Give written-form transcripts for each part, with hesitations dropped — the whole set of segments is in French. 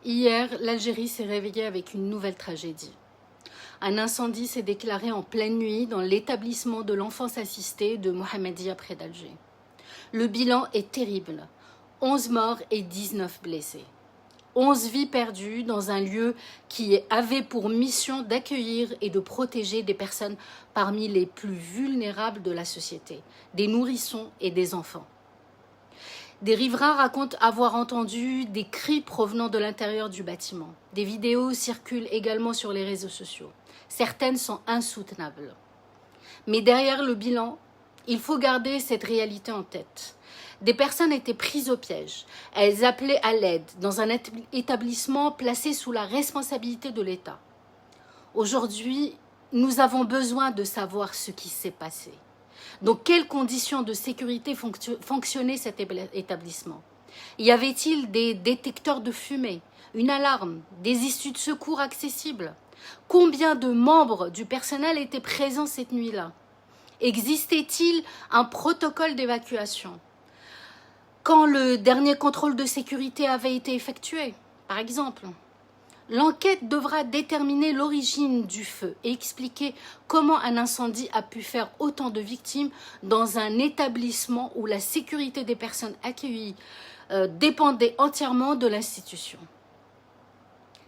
Hier, l'Algérie s'est réveillée avec une nouvelle tragédie. Un incendie s'est déclaré en pleine nuit dans l'établissement de l'enfance assistée de Mohammedia près d'Alger. Le bilan est terrible, 11 morts et 19 blessés. 11 vies perdues dans un lieu qui avait pour mission d'accueillir et de protéger des personnes parmi les plus vulnérables de la société, des nourrissons et des enfants. Des riverains racontent avoir entendu des cris provenant de l'intérieur du bâtiment. Des vidéos circulent également sur les réseaux sociaux. Certaines sont insoutenables. Mais derrière le bilan, il faut garder cette réalité en tête. Des personnes étaient prises au piège. Elles appelaient à l'aide dans un établissement placé sous la responsabilité de l'État. Aujourd'hui, nous avons besoin de savoir ce qui s'est passé. Dans quelles conditions de sécurité fonctionnait cet établissement? Y avait-il des détecteurs de fumée, une alarme, des issues de secours accessibles? Combien de membres du personnel étaient présents cette nuit-là? Existait-il un protocole d'évacuation? Quand le dernier contrôle de sécurité avait été effectué, par exemple? L'enquête devra déterminer l'origine du feu et expliquer comment un incendie a pu faire autant de victimes dans un établissement où la sécurité des personnes accueillies dépendait entièrement de l'institution.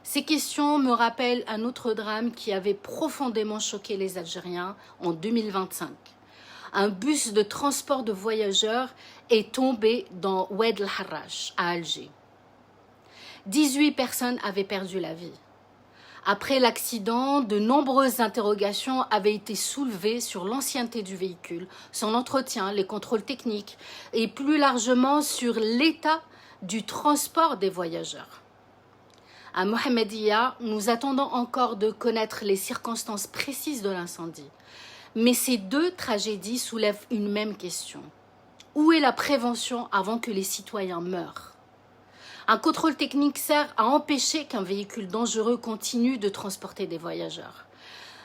Ces questions me rappellent un autre drame qui avait profondément choqué les Algériens en 2025. Un bus de transport de voyageurs est tombé dans Oued el-Harrach, à Alger. 18 personnes avaient perdu la vie. Après l'accident, de nombreuses interrogations avaient été soulevées sur l'ancienneté du véhicule, son entretien, les contrôles techniques et plus largement sur l'état du transport des voyageurs. À Mohammedia, nous attendons encore de connaître les circonstances précises de l'incendie. Mais ces deux tragédies soulèvent une même question. Où est la prévention avant que les citoyens meurent? Un contrôle technique sert à empêcher qu'un véhicule dangereux continue de transporter des voyageurs.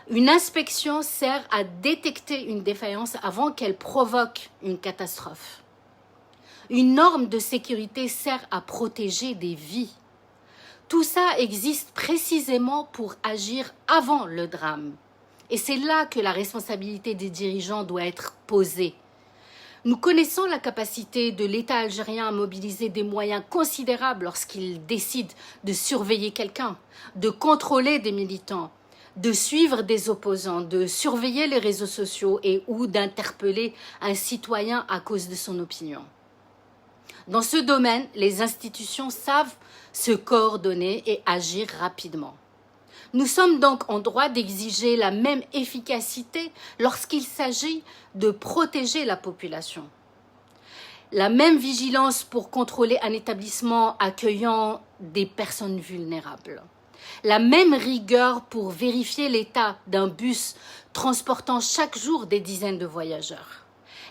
Une inspection sert à détecter une défaillance avant qu'elle provoque une catastrophe. Une norme de sécurité sert à protéger des vies. Tout ça existe précisément pour agir avant le drame. Et c'est là que la responsabilité des dirigeants doit être posée. Nous connaissons la capacité de l'État algérien à mobiliser des moyens considérables lorsqu'il décide de surveiller quelqu'un, de contrôler des militants, de suivre des opposants, de surveiller les réseaux sociaux ou d'interpeller un citoyen à cause de son opinion. Dans ce domaine, les institutions savent se coordonner et agir rapidement. Nous sommes donc en droit d'exiger la même efficacité lorsqu'il s'agit de protéger la population. La même vigilance pour contrôler un établissement accueillant des personnes vulnérables. La même rigueur pour vérifier l'état d'un bus transportant chaque jour des dizaines de voyageurs.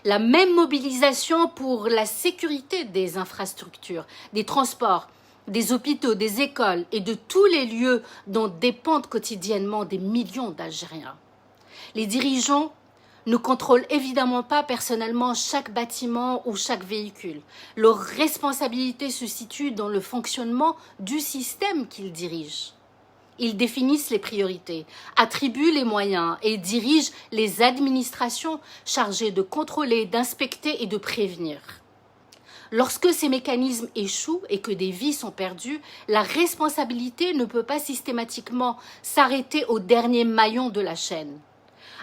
La même mobilisation pour la sécurité des infrastructures, des transports, des hôpitaux, des écoles et de tous les lieux dont dépendent quotidiennement des millions d'Algériens. Les dirigeants ne contrôlent évidemment pas personnellement chaque bâtiment ou chaque véhicule. Leur responsabilité se situe dans le fonctionnement du système qu'ils dirigent. Ils définissent les priorités, attribuent les moyens et dirigent les administrations chargées de contrôler, d'inspecter et de prévenir. Lorsque ces mécanismes échouent et que des vies sont perdues, la responsabilité ne peut pas systématiquement s'arrêter au dernier maillon de la chaîne.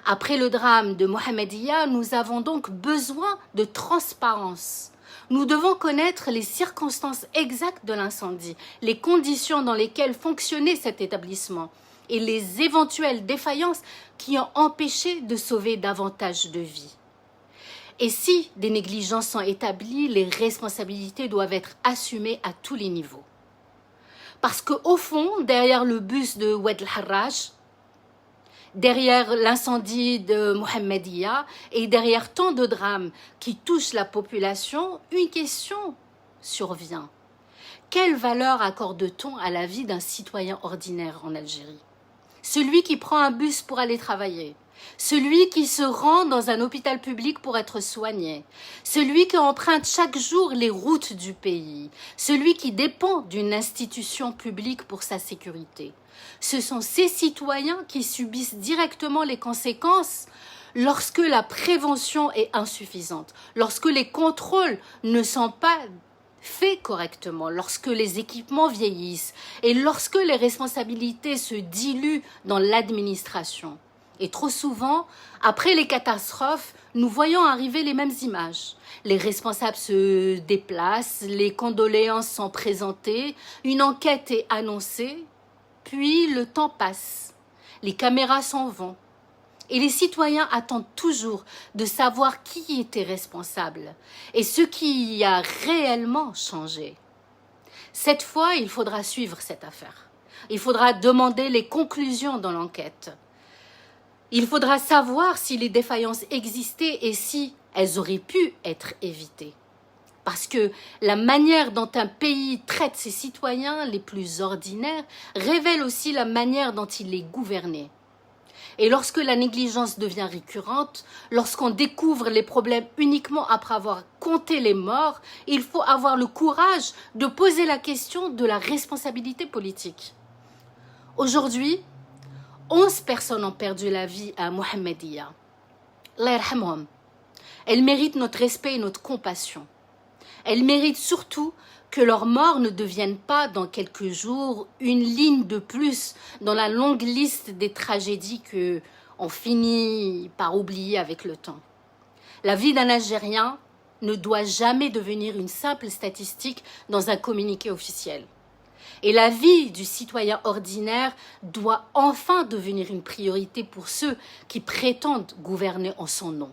Après le drame de Mohammedia, nous avons donc besoin de transparence. Nous devons connaître les circonstances exactes de l'incendie, les conditions dans lesquelles fonctionnait cet établissement et les éventuelles défaillances qui ont empêché de sauver davantage de vies. Et si des négligences sont établies, les responsabilités doivent être assumées à tous les niveaux. Parce qu'au fond, derrière le bus de Oued el-Harrach, derrière l'incendie de Mohammedia et derrière tant de drames qui touchent la population, une question survient. Quelle valeur accorde-t-on à la vie d'un citoyen ordinaire en Algérie? Celui qui prend un bus pour aller travailler, celui qui se rend dans un hôpital public pour être soigné, celui qui emprunte chaque jour les routes du pays, celui qui dépend d'une institution publique pour sa sécurité. Ce sont ces citoyens qui subissent directement les conséquences lorsque la prévention est insuffisante, lorsque les contrôles ne sont pas faits correctement, lorsque les équipements vieillissent et lorsque les responsabilités se diluent dans l'administration. Et trop souvent, après les catastrophes, nous voyons arriver les mêmes images. Les responsables se déplacent, les condoléances sont présentées, une enquête est annoncée, puis le temps passe, les caméras s'en vont. Et les citoyens attendent toujours de savoir qui était responsable et ce qui y a réellement changé. Cette fois, il faudra suivre cette affaire. Il faudra demander les conclusions dans l'enquête. Il faudra savoir si les défaillances existaient et si elles auraient pu être évitées. Parce que la manière dont un pays traite ses citoyens les plus ordinaires révèle aussi la manière dont il est gouverné. Et lorsque la négligence devient récurrente, lorsqu'on découvre les problèmes uniquement après avoir compté les morts, il faut avoir le courage de poser la question de la responsabilité politique. Aujourd'hui, 11 personnes ont perdu la vie à Mohammedia. Allah yarhamhum. Elles méritent notre respect et notre compassion. Elles méritent surtout que leur mort ne devienne pas dans quelques jours une ligne de plus dans la longue liste des tragédies qu'on finit par oublier avec le temps. La vie d'un Algérien ne doit jamais devenir une simple statistique dans un communiqué officiel. Et la vie du citoyen ordinaire doit enfin devenir une priorité pour ceux qui prétendent gouverner en son nom.